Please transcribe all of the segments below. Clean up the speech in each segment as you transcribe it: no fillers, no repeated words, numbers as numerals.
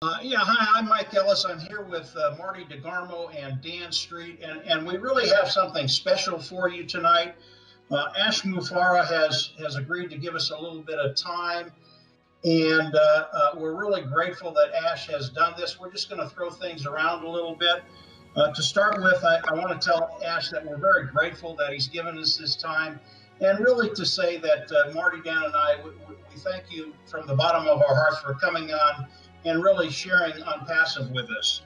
Yeah, hi, I'm Mike Ellis. I'm here with Marty DeGarmo and Dan Street, and we really have something special for you tonight. Ash Mufarah has agreed to give us a little bit of time, and we're really grateful that Ash has done this. We're just going to throw things around a little bit. To start with, I want to tell Ash that we're very grateful that he's given us this time, and really to say that Marty, Dan, and I, we thank you from the bottom of our hearts for coming on and really sharing Unpassive with us.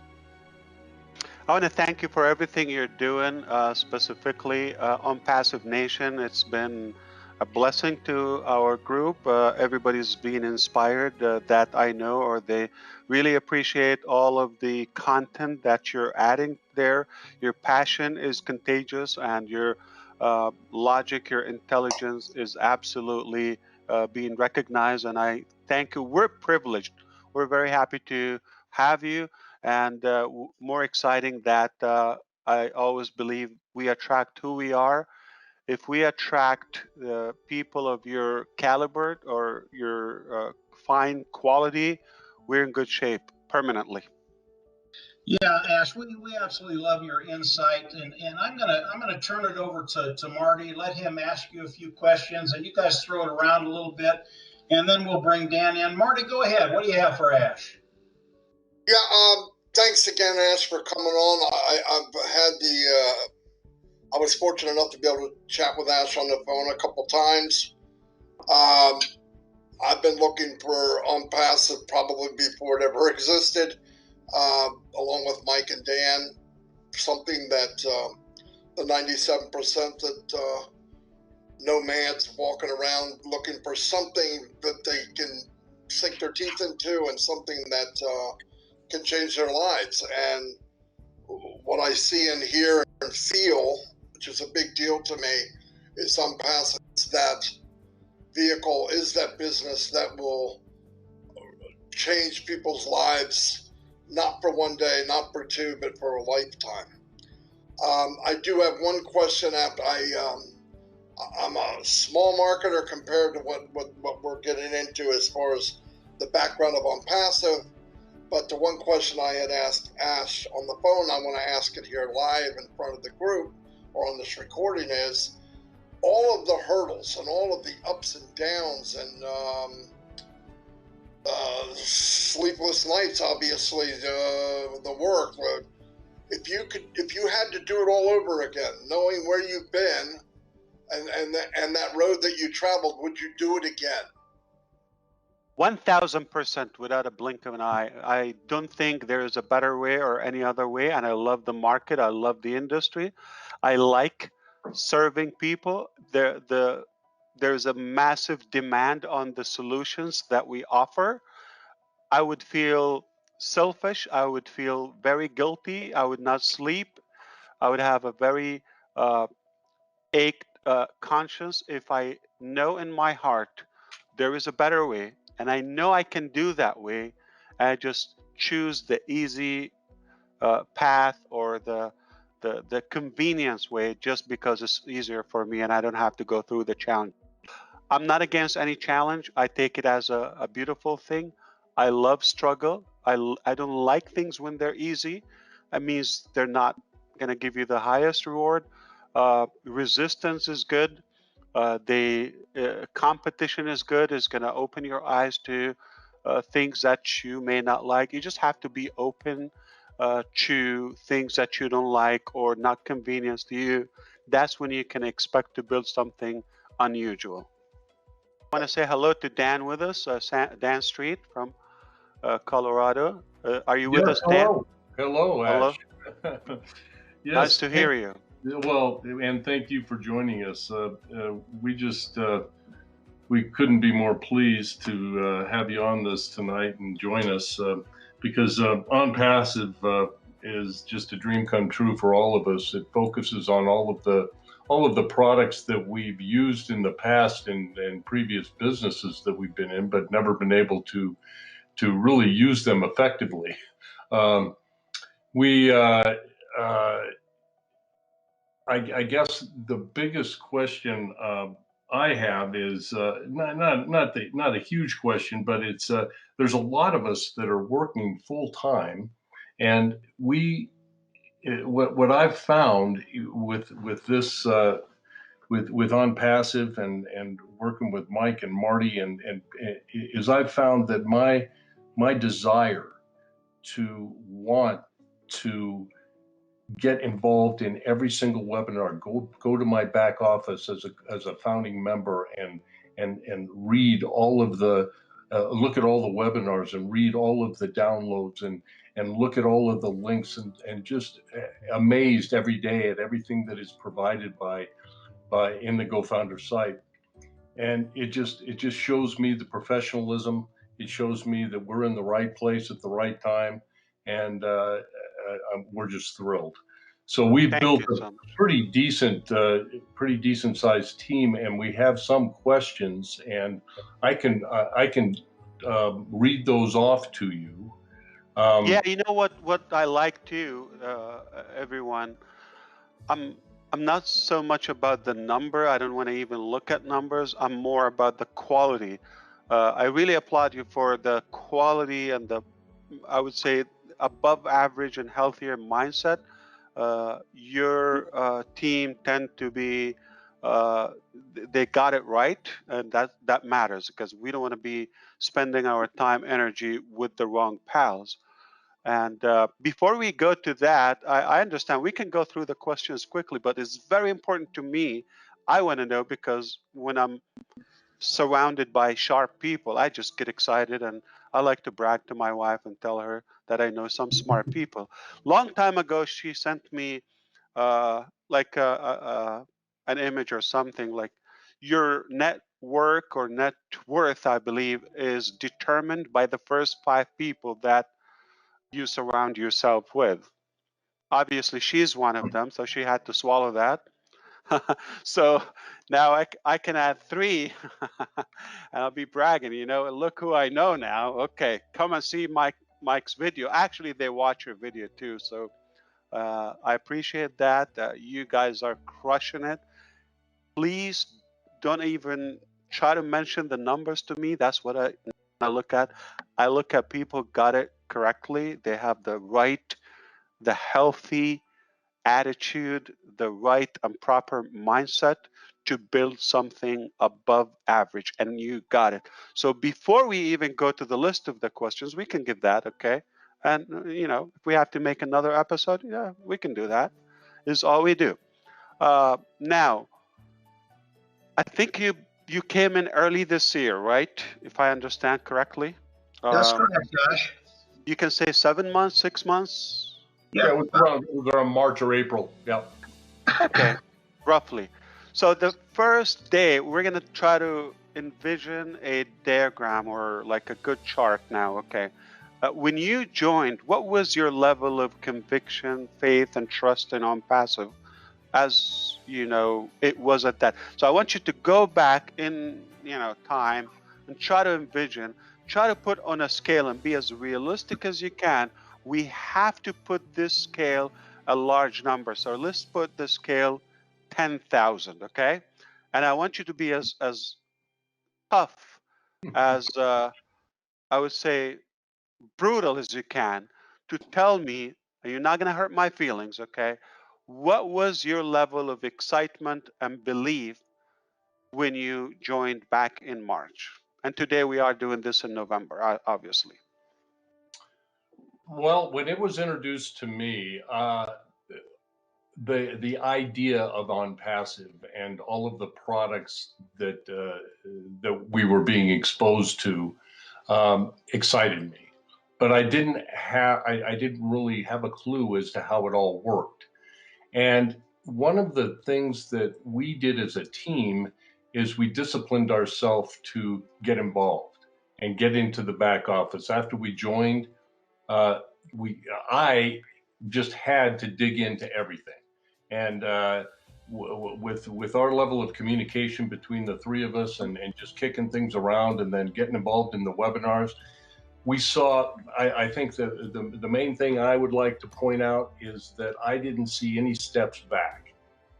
I want to thank you for everything you're doing, specifically on Passive Nation. It's been a blessing to our group. Everybody's been inspired that I know, or they really appreciate all of the content that you're adding there. Your passion is contagious, and your logic, your intelligence is absolutely being recognized. And I thank you. We're privileged. We're very happy to have you. And more exciting that I always believe we attract who we are. If we attract people of your caliber or your fine quality, we're in good shape permanently. Yeah, Ash, we absolutely love your insight, and I'm gonna turn it over to Marty. Let him ask you a few questions, and you guys throw it around a little bit, and then we'll bring Dan in. Marty, go ahead. What do you have for Ash? Yeah, thanks again, Ash, for coming on. I've had I was fortunate enough to be able to chat with Ash on the phone a couple times. I've been looking for OnPassive probably before it ever existed, along with Mike and Dan. Something that the 97% that nomads walking around looking for something that they can sink their teeth into and something that can change their lives. And what I see and hear and feel, which is a big deal to me, is OnPassive. That vehicle is that business that will change people's lives, not for one day, not for two, but for a lifetime. I do have one question after I'm a small marketer compared to what we're getting into as far as the background of OnPassive. But the one question I had asked Ash on the phone, I want to ask it here live in front of the group or on this recording is all of the hurdles and all of the ups and downs and sleepless nights, obviously, the work. If you had to do it all over again, knowing where you've been and that road that you traveled, would you do it again? 1000% without a blink of an eye. I don't think there is a better way or any other way. And I love the market. I love the industry. I like serving people. There's a massive demand on the solutions that we offer. I would feel selfish. I would feel very guilty. I would not sleep. I would have a very ached conscience if I know in my heart there is a better way, and I know I can do that way. I just choose the easy path or the convenience way just because it's easier for me and I don't have to go through the challenge. I'm not against any challenge. I take it as a beautiful thing. I love struggle. I don't like things when they're easy. That means they're not going to give you the highest reward. Resistance is good. The competition is good. It's going to open your eyes to things that you may not like. You just have to be open to things that you don't like or not convenience to you. That's when you can expect to build something unusual. I want to say hello to Dan with us, Dan Street from Colorado. Are you with us, Dan? Hello, Ash. Yes, nice to hear you. Well, and thank you for joining us. We couldn't be more pleased to have you on this tonight and join us because OnPassive is just a dream come true for all of us. It focuses on all of the products that we've used in the past in previous businesses that we've been in, but never been able to really use them effectively. I guess the biggest question I have is not a huge question, but it's there's a lot of us that are working full time, and what I've found with this with On Passive and working with Mike and Marty and is I've found that my desire to want to get involved in every single webinar, go to my back office as a founding member and read all of the look at all the webinars and read all of the downloads and look at all of the links and just amazed every day at everything that is provided by in the GoFounder site. And it just shows me the professionalism. It shows me that we're in the right place at the right time, and we're just thrilled. So we've built a pretty decent sized team, and we have some questions, and I can read those off to you. Yeah, you know what I like too, everyone. I'm not so much about the number. I don't want to even look at numbers. I'm more about the quality. I really applaud you for the quality and the, I would say, above average and healthier mindset. Your team tend to be, they got it right, and that matters, because we don't want to be spending our time, energy with the wrong pals. And before we go to that, I understand we can go through the questions quickly, but it's very important to me. I want to know, because when I'm surrounded by sharp people, I just get excited, and I like to brag to my wife and tell her that I know some smart people. Long time ago, she sent me like an image or something, like your net work or net worth, I believe, is determined by the first 5 people that you surround yourself with. Obviously, she's one of them, so she had to swallow that. So now I can add 3, and I'll be bragging, look who I know now. Okay, come and see Mike's video. Actually, they watch your video too, so I appreciate that. You guys are crushing it. Please don't even try to mention the numbers to me. That's what I look at. I look at people got it correctly. They have the healthy attitude, the right and proper mindset to build something above average, and you got it. So before we even go to the list of the questions, we can give that, okay? And if we have to make another episode, yeah, we can do that. Is all we do. Now, I think you came in early this year, right? If I understand correctly. That's correct, Josh. You can say 7 months, 6 months. Yeah, it was around March or April. Yeah. Okay, roughly. So the first day, we're going to try to envision a diagram or like a good chart now, okay? When you joined, what was your level of conviction, faith, and trust in OnPassive as, it was at that? So I want you to go back in, time and try to envision, try to put on a scale and be as realistic as you can. We have to put this scale a large number. So let's put the scale 10,000, okay? And I want you to be as tough, as I would say brutal as you can, to tell me, and you're not going to hurt my feelings, okay? What was your level of excitement and belief when you joined back in March? And today we are doing this in November, obviously. Well, when it was introduced to me, the idea of OnPassive and all of the products that we were being exposed to excited me, but I didn't really have a clue as to how it all worked. And one of the things that we did as a team is we disciplined ourselves to get involved and get into the back office. After we joined, I just had to dig into everything. And with our level of communication between the 3 of us and just kicking things around and then getting involved in the webinars, we saw, I think that the main thing I would like to point out is that I didn't see any steps back.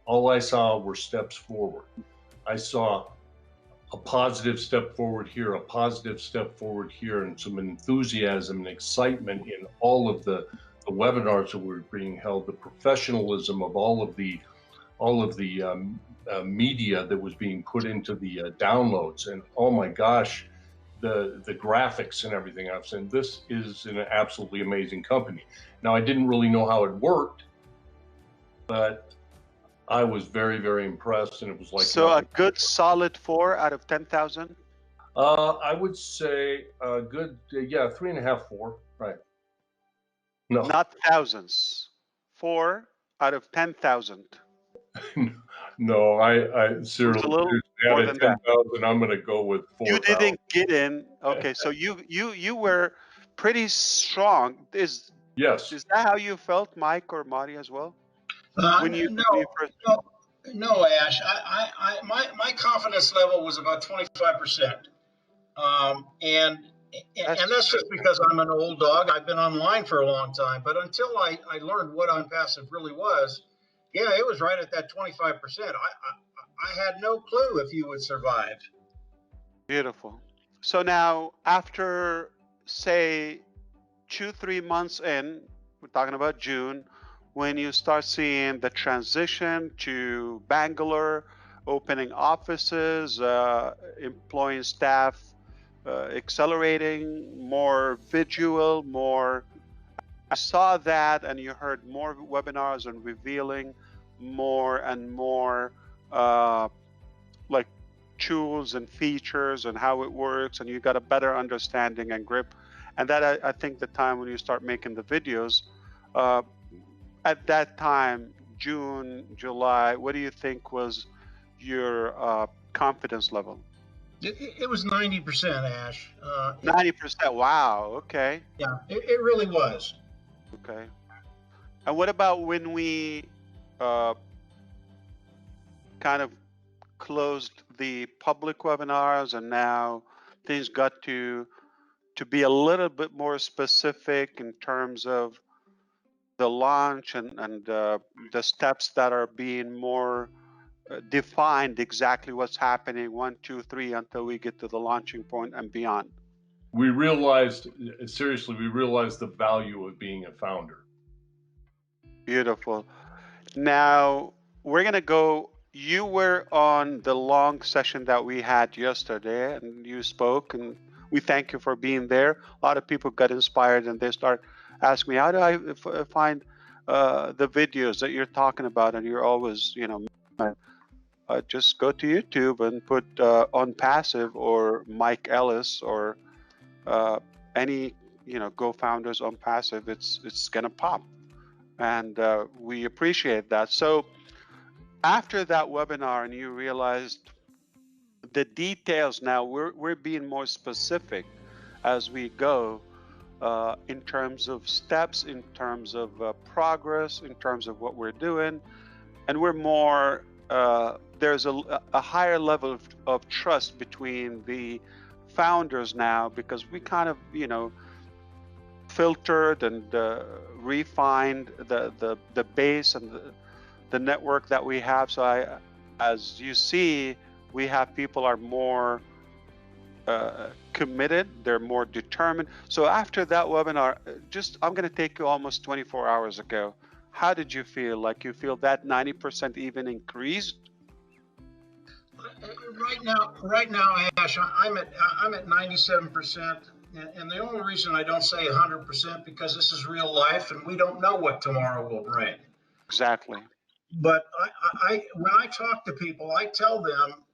All I saw were steps forward. I saw a positive step forward here, a positive step forward here, and some enthusiasm and excitement in all of the webinars that were being held, the professionalism of all of the media that was being put into the downloads, and oh my gosh, the graphics and everything. I've said this is an absolutely amazing company. Now, I didn't really know how it worked, but I was very, very impressed, and it was like So a good solid 4 out of 10,000. I would say a good 3.5, 4, right? No, not thousands. 4 out of 10,000. no, I seriously, A little out more of than that. 10,000, I'm going to go with 4,000. You didn't get in. Okay, so you were pretty strong. Is Yes. that how you felt, Mike or Marty, as well? When you first... No, Ash. My confidence level was about 25%, and that's just because I'm an old dog. I've been online for a long time, but until I learned what OnPassive really was, yeah, it was right at that 25%. I had no clue if you would survive. Beautiful. So now, after say 2-3 months in, we're talking about June, when you start seeing the transition to Bangalore, opening offices, employing staff, accelerating, more visual, more... I saw that, and you heard more webinars and revealing more and more like tools and features and how it works, and you got a better understanding and grip. And that, I think, the time when you start making the videos, at that time, June, July, what do you think was your confidence level? It was 90%, Ash. 90%. Wow. Okay. Yeah, it really was. Okay. And what about when we kind of closed the public webinars, and now things got to be a little bit more specific in terms of the launch and the steps that are being more defined, exactly what's happening 1, 2, 3 until we get to the launching point and beyond? We realized, seriously, the value of being a founder. Beautiful. Now we're gonna go. You were on the long session that we had yesterday, and you spoke, and we thank you for being there. A lot of people got inspired, and they start asking me, how do I find the videos that you're talking about? And you're always, just go to YouTube and put OnPassive or Mike Ellis or any, Go Founders OnPassive. It's gonna pop, and we appreciate that. So after that webinar, and you realized the details, now we're being more specific as we go, in terms of steps, in terms of progress, in terms of what we're doing, and we're more there's a higher level of trust between the founders now, because we kind of filtered and refined the base and the network that we have. So as you see, we have people are more committed, they're more determined. So after that webinar, I'm going to take you almost 24 hours ago. How did you feel? Like, you feel that 90% even increased? Right now, Ash, I'm at 97%, and the only reason I don't say 100% because this is real life, and we don't know what tomorrow will bring. Exactly. But when I talk to people, I tell them,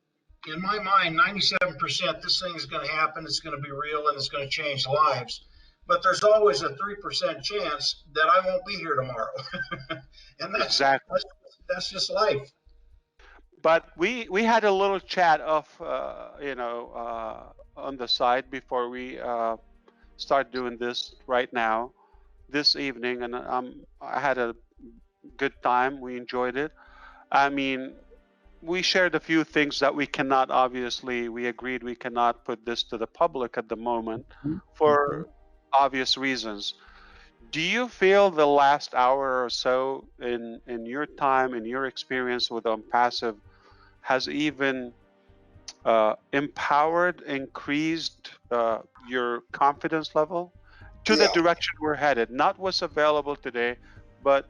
in my mind, 97%, this thing is going to happen, it's going to be real, and it's going to change lives. But there's always a 3% chance that I won't be here tomorrow. And that's just life. But we had a little chat of, on the side before we start doing this right now, this evening, and I had a good time. We enjoyed it. I mean, we shared a few things that we agreed we cannot put this to the public at the moment for obvious reasons. Do you feel the last hour or so in your time, in your experience with OnPassive, has even empowered, increased your confidence level to the Yeah, direction we're headed? Not what's available today, but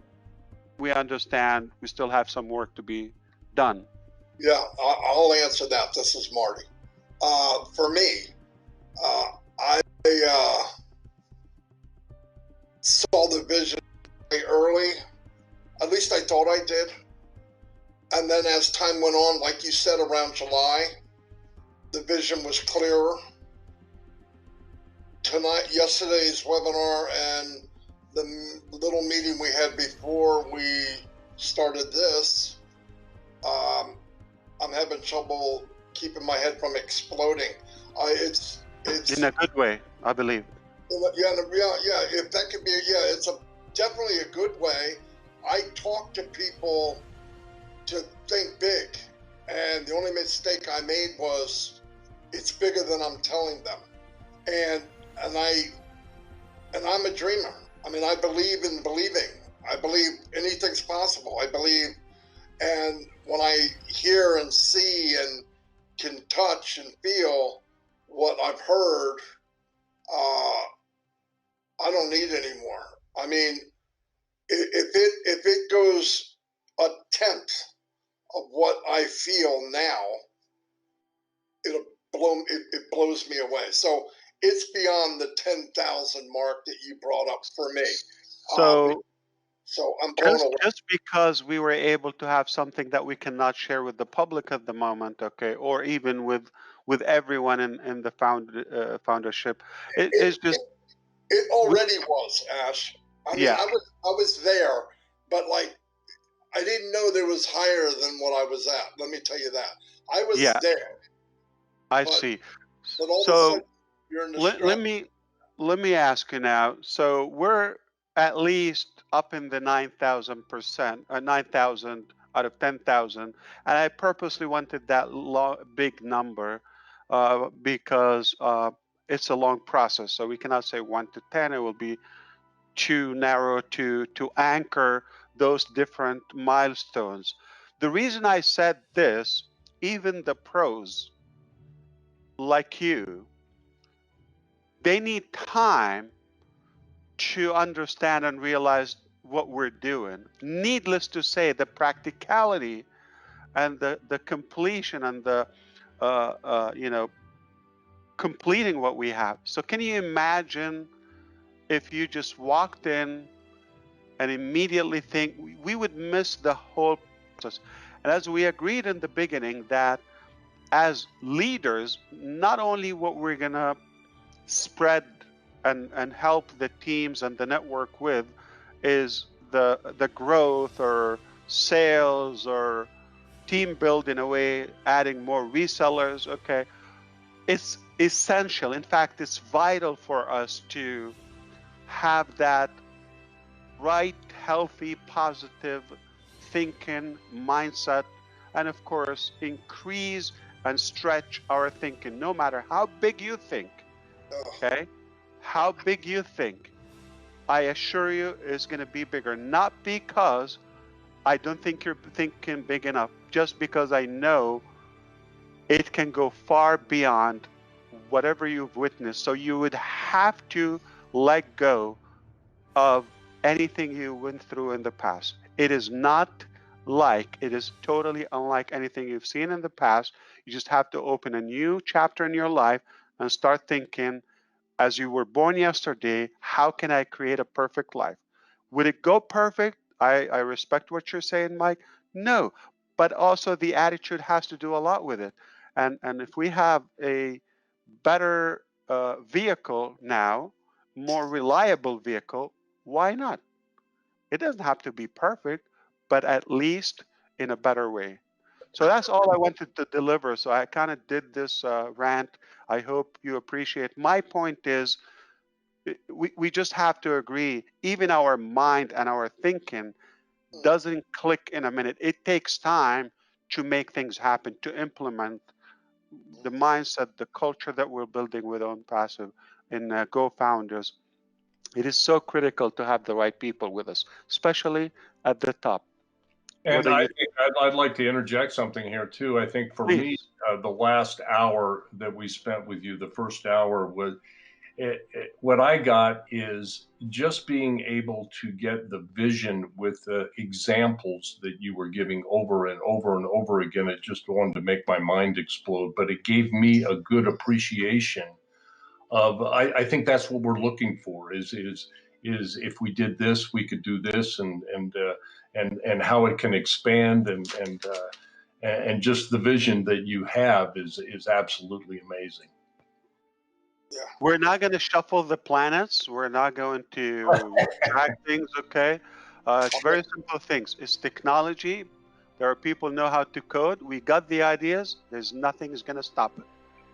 we understand we still have some work to be done. yeah, I'll answer that. This is Marty. For me, I saw the vision very early. At least I thought I did. And then as time went on, like you said, around July, the vision was clearer. Tonight, yesterday's webinar and the little meeting we had before we started this, I'm having trouble keeping my head from exploding. It's in a good way, I believe. Yeah. If that could be, it's definitely a good way. I talk to people to think big, and the only mistake I made was it's bigger than I'm telling them, and I'm a dreamer. I mean, I believe in believing. I believe anything's possible. I believe, and when I hear and see and can touch and feel what I've heard, I don't need any more. I mean, if it goes a tenth of what I feel now, it blows me away. So it's beyond the 10,000 mark that you brought up for me. So I'm blown away. Just because we were able to have something that we cannot share with the public at the moment, okay, or even with everyone in the foundership, it's just it already was, Ash. I mean, yeah. I was there, but like I didn't know there was higher than what I was at. Let me tell you that. I was there. I see. But all of a So sudden, you're in the let me ask you now. So we're at least up in the 9,000%, 9,000 out of 10,000, and I purposely wanted that big number because it's a long process. So we cannot say 1 to 10. It will be too narrow to anchor those different milestones. The reason I said this, even the pros like you, they need time to understand and realize what we're doing. Needless to say, the practicality and the completion and the completing what we have. So can you imagine if you just walked in and immediately think we would miss the whole process? And as we agreed in the beginning that as leaders, not only what we're gonna spread and help the teams and the network with is the growth or sales or team build in a way, adding more resellers. Okay, it's essential. In fact, it's vital for us to have that right, healthy, positive thinking mindset, and of course, increase and stretch our thinking, no matter how big you think. Okay, how big you think, I assure you is going to be bigger. Not because I don't think you're thinking big enough, just because I know it can go far beyond whatever you've witnessed. So you would have to let go of anything you went through in the past. It is not like, it is totally unlike anything you've seen in the past. You just have to open a new chapter in your life and start thinking, as you were born yesterday, how can I create a perfect life? Would it go perfect? I respect what you're saying, Mike. No, but also the attitude has to do a lot with it. And if we have a better vehicle now, more reliable vehicle, why not? It doesn't have to be perfect, but at least in a better way. So that's all I wanted to deliver. So I kind of did this rant. I hope you appreciate. My point is, we just have to agree, even our mind and our thinking doesn't click in a minute. It takes time to make things happen, to implement the mindset, the culture that we're building with OnPassive in Go Founders. It is so critical to have the right people with us, especially at the top. And I think I'd like to interject something here too. I think for me, the last hour that we spent with you, the first hour was what I got is just being able to get the vision with the examples that you were giving over and over and over again. It just wanted to make my mind explode, but it gave me a good appreciation of, I think that's what we're looking for is if we did this, we could do this, and how it can expand, and just the vision that you have is absolutely amazing. Yeah. We're not going to shuffle the planets. We're not going to track things, okay? It's very simple things. It's technology. There are people who know how to code. We got the ideas. There's nothing is going to stop it.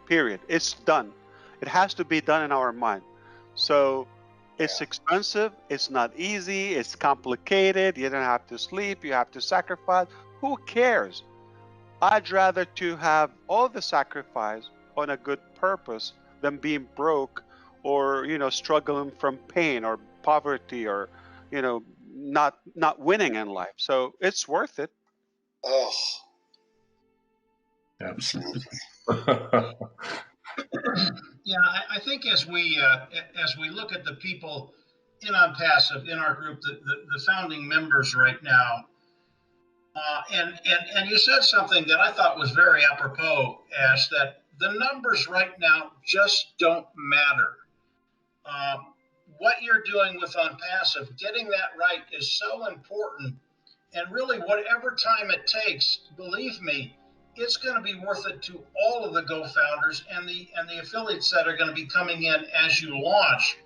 Period. It's done. It has to be done in our mind. So it's expensive. It's not easy. It's complicated. You don't have to sleep. You have to sacrifice. Who cares? I'd rather to have all the sacrifice on a good purpose than being broke or, struggling from pain or poverty or, not winning in life. So it's worth it. Oh, Absolutely. Yeah, I think as we look at the people in OnPassive in our group, the founding members right now, and you said something that I thought was very apropos, Ash, that the numbers right now just don't matter. What you're doing with OnPassive, getting that right is so important. And really, whatever time it takes, believe me, it's going to be worth it to all of the Go founders and the affiliates that are going to be coming in as you launch.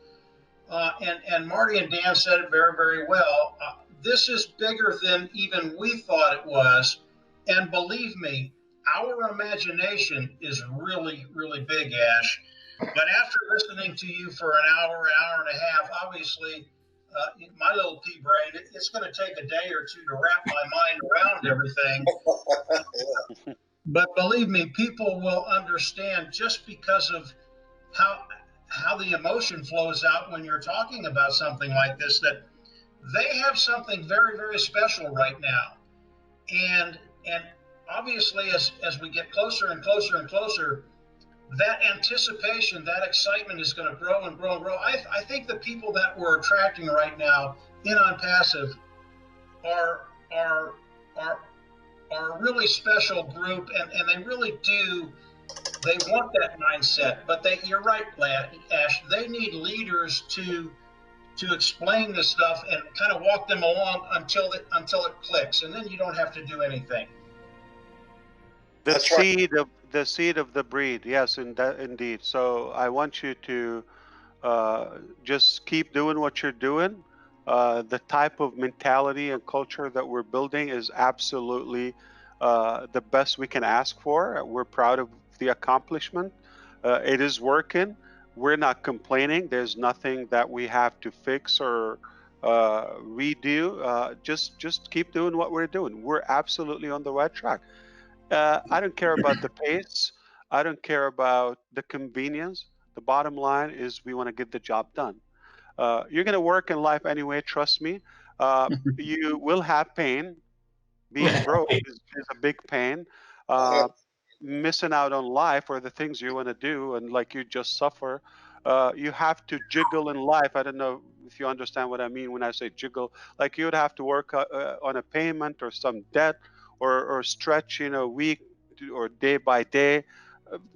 And Marty and Dan said it very, very well. This is bigger than even we thought it was. And believe me, our imagination is really, really big, Ash. But after listening to you for an hour and a half, obviously, my little pea brain, it's going to take a day or two to wrap my mind around everything. But believe me, people will understand just because of how the emotion flows out when you're talking about something like this, that they have something very, very special right now. And obviously, as we get closer and closer and closer, that anticipation, that excitement is going to grow and grow and grow. I think the people that we're attracting right now in OnPassive are a really special group, and they really do. They want that mindset, but you're right, Ash. They need leaders to explain this stuff and kind of walk them along until it clicks, and then you don't have to do anything. The seed of the breed, yes, indeed. So I want you to just keep doing what you're doing. The type of mentality and culture that we're building is absolutely the best we can ask for. We're proud of the accomplishment. It is working. We're not complaining. There's nothing that we have to fix or redo. Just keep doing what we're doing. We're absolutely on the right track. I don't care about the pace. I don't care about the convenience. The bottom line is we want to get the job done. You're going to work in life anyway, trust me. You will have pain. Being broke is a big pain. Missing out on life or the things you want to do and like you just suffer. You have to jiggle in life. I don't know if you understand what I mean when I say jiggle. Like you'd have to work on a payment or some debt or stretch, week or day by day.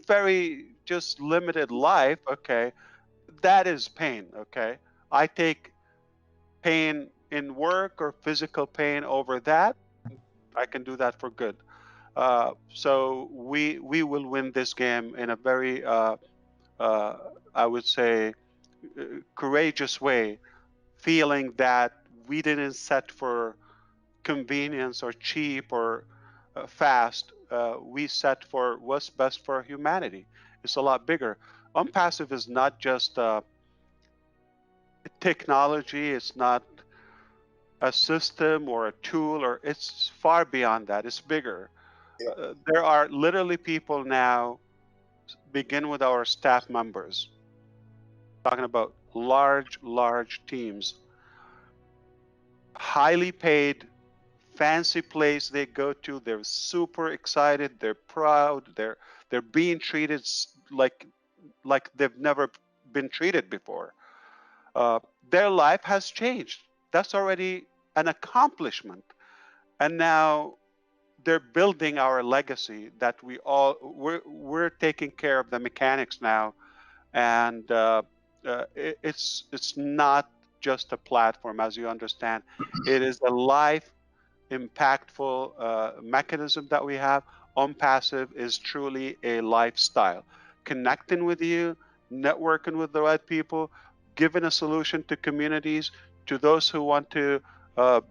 Very just limited life. Okay. That is pain. Okay. I take pain in work or physical pain over that. I can do that for good. So we will win this game in a very, I would say, courageous way, feeling that we didn't set for convenience or cheap or fast. We set for what's best for humanity. It's a lot bigger. OnPassive is not just technology. It's not a system or a tool, or it's far beyond that. It's bigger. There are literally people now, begin with our staff members, talking about large teams, highly paid fancy place they go to, they're super excited, they're proud, they're being treated like they've never been treated before. Their life has changed. That's already an accomplishment. And now they're building our legacy that we're taking care of the mechanics now. And it's not just a platform, as you understand. It is a life impactful mechanism that we have. OnPassive is truly a lifestyle. Connecting with you, networking with the right people, giving a solution to communities, to those who want to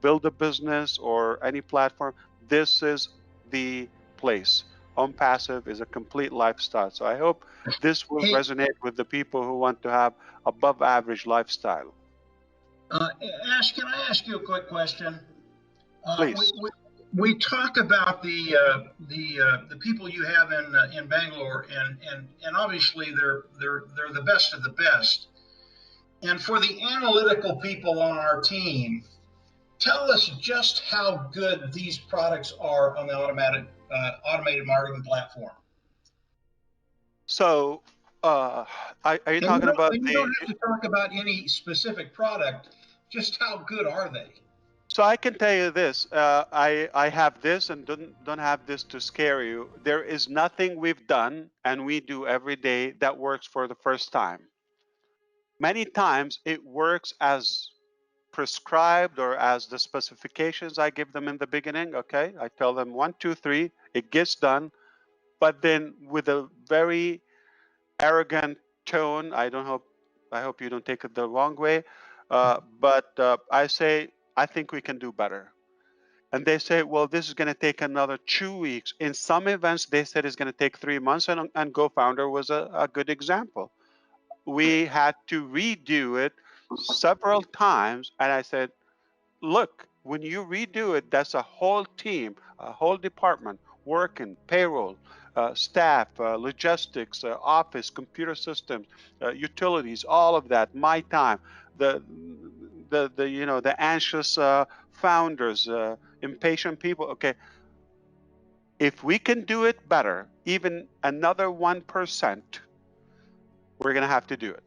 build a business or any platform. This is the place. OnPassive is a complete lifestyle. So I hope this will Hey, resonate with the people who want to have above average lifestyle. Ash, can I ask you a quick question? Please. We talk about the people you have in Bangalore, and obviously they're the best of the best. And for the analytical people on our team, tell us just how good these products are on the automated marketing platform. So, are you talking about You don't have to talk about any specific product, just how good are they? So I can tell you this. I have this, and don't have this to scare you. There is nothing we've done and we do every day that works for the first time. Many times it works as prescribed or as the specifications I give them in the beginning. Okay, I tell them 1, 2, 3. It gets done, but then with a very arrogant tone. I hope you don't take it the wrong way, but I say I think we can do better. And they say, well, this is going to take another 2 weeks. In some events, they said it's going to take 3 months, and GoFounder was a good example. We had to redo it several times, and I said, look, when you redo it, that's a whole team, a whole department working, payroll, staff, logistics, office, computer systems, utilities, all of that, my time, the the anxious founders, impatient people. Okay, if we can do it better, even another 1%, we're going to have to do it.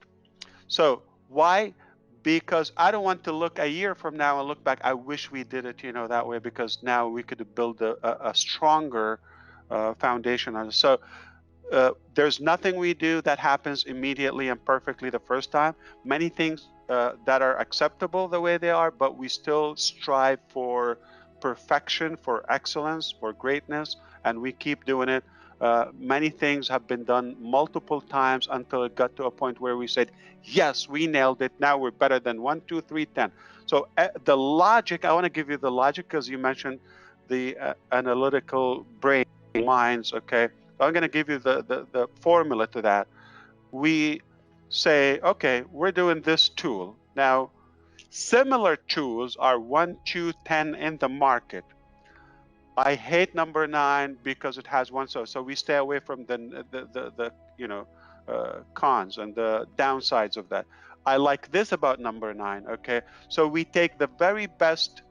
So why? Because I don't want to look a year from now and look back. I wish we did it, that way, because now we could build a stronger foundation on it. So there's nothing we do that happens immediately and perfectly the first time. Many things that are acceptable the way they are, but we still strive for perfection, for excellence, for greatness, and we keep doing it. Many things have been done multiple times until it got to a point where we said, yes, we nailed it. Now we're better than 1, 2, 3, 10. So the logic, I want to give you the logic because you mentioned the analytical brain minds. Okay. So I'm going to give you the formula to that. We say, okay, we're doing this tool. Now, similar tools are 1, 2, 10 in the market. I hate number 9 because it has one. So we stay away from the cons and the downsides of that. I like this about number 9. Okay, so we take the very best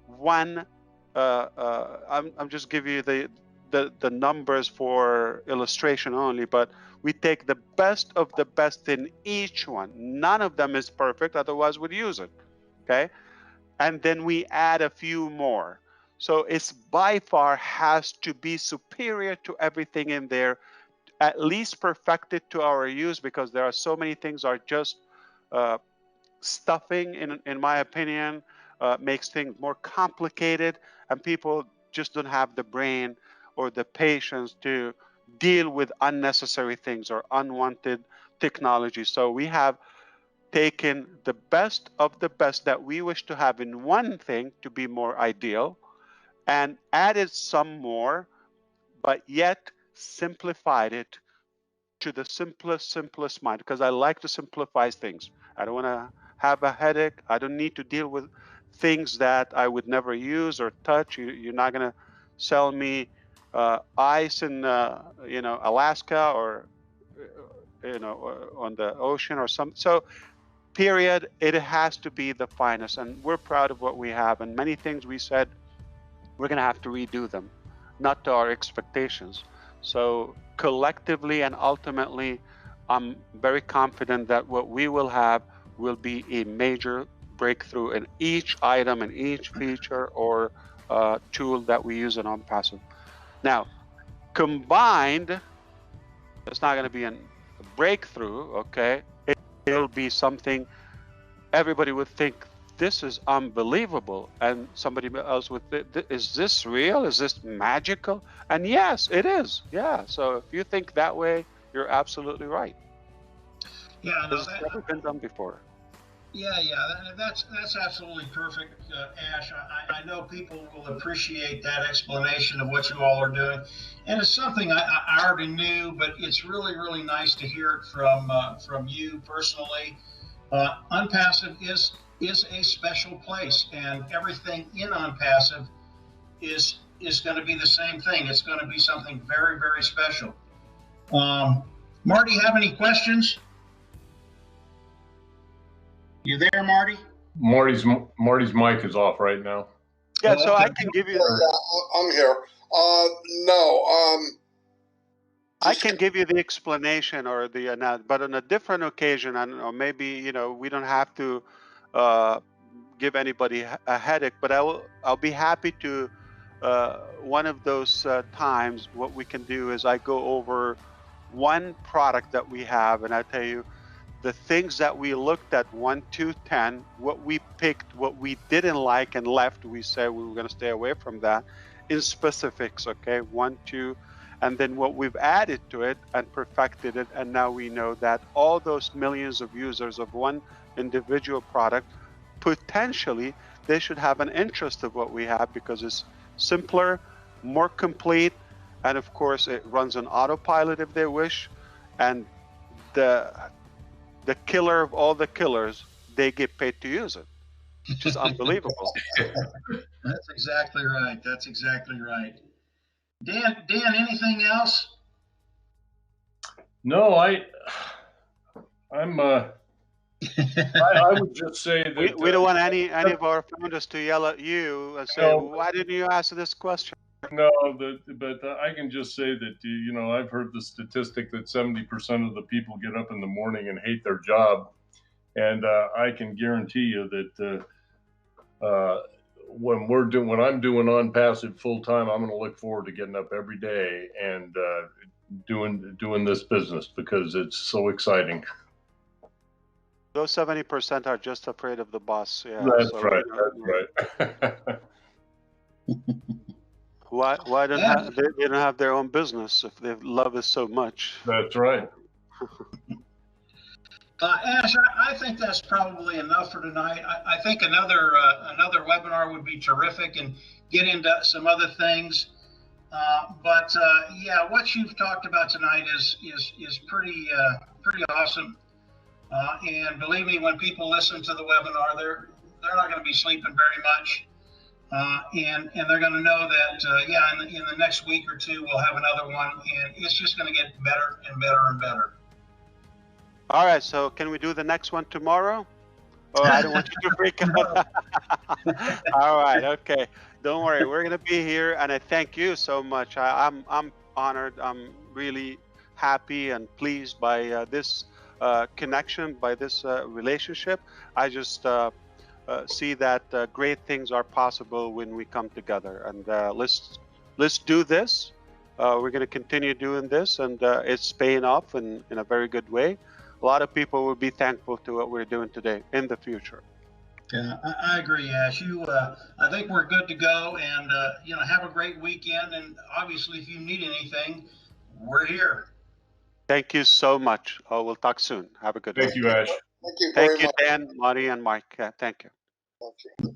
one. I'm just giving you the numbers for illustration only, but we take the best of the best in each one. None of them is perfect, otherwise we'd use it. Okay, and then we add a few more. So it's by far has to be superior to everything in there, at least perfected to our use, because there are so many things are just stuffing, in my opinion, makes things more complicated, and people just don't have the brain or the patience to deal with unnecessary things or unwanted technology. So we have taken the best of the best that we wish to have in one thing to be more ideal, and added some more, but yet simplified it to the simplest mind, because I like to simplify things. I don't want to have a headache. I don't need to deal with things that I would never use or touch. You're not going to sell me ice in Alaska or on the ocean or something. So period, it has to be the finest, and we're proud of what we have. And many things we said we're going to have to redo them, not to our expectations. So collectively and ultimately, I'm very confident that what we will have will be a major breakthrough in each item and each feature or tool that we use in OnPassive. Now, combined, it's not going to be a breakthrough, okay? It'll be something everybody would think, this is unbelievable, and somebody else would think, is this real? Is this magical? And yes, it is. Yeah. So if you think that way, you're absolutely right. Yeah, no, It's never been done before. Yeah, that's absolutely perfect, Ash. I know people will appreciate that explanation of what you all are doing, and it's something I already knew, but it's really, really nice to hear it from you personally. OnPassive is a special place, and everything in OnPassive is going to be the same thing. It's going to be something very, very special. Marty, have any questions? You there, Marty? Marty's mic is off right now. Yeah, Oh, so okay. I can give you. Yeah, I'm here. No. I can give you the explanation or the but on a different occasion, or maybe we don't have to give anybody a headache. But I'll be happy to. One of those times, what we can do is I go over one product that we have, and I tell you the things that we looked at 1 to 10, what we picked, what we didn't like and left. We said we were going to stay away from that in specifics. Okay, 1, 2. And then what we've added to it and perfected it, and now we know that all those millions of users of one individual product, potentially they should have an interest of what we have because it's simpler, more complete, and of course it runs on autopilot if they wish. And the killer of all the killers, they get paid to use it, which is unbelievable. That's exactly right. That's exactly right. Dan, anything else? No, I'm I would just say that we don't want any of our founders to yell at you and say, why didn't you ask this question? No, but I can just say that I've heard the statistic that 70% of the people get up in the morning and hate their job, and I can guarantee you that when I'm doing OnPassive full time, I'm going to look forward to getting up every day and doing this business because it's so exciting. Those 70% are just afraid of the boss. Yeah, that's right. That's right. Why don't they don't have their own business if they love us so much? That's right. Ash, I think that's probably enough for tonight. I think another webinar would be terrific and get into some other things. But yeah, what you've talked about tonight is pretty awesome. And believe me, when people listen to the webinar, they're not going to be sleeping very much. And they're going to know that, yeah, in the next week or two, we'll have another one, and it's just going to get better and better and better. All right, so can we do the next one tomorrow? Oh, I don't want you to freak out. All right, okay. Don't worry, we're going to be here, and I thank you so much. I'm honored. I'm really happy and pleased by this connection, by this relationship. I just see that great things are possible when we come together, and let's do this. We're going to continue doing this, and it's paying off in a very good way. A lot of people will be thankful to what we're doing today in the future. Yeah, I agree, Ash. I think we're good to go, and have a great weekend. And obviously, if you need anything, we're here. Thank you so much. We'll talk soon. Have a good one. Thank you, Ash. Thank you very much. Dan, Marty, and Mike. Thank you. Thank you.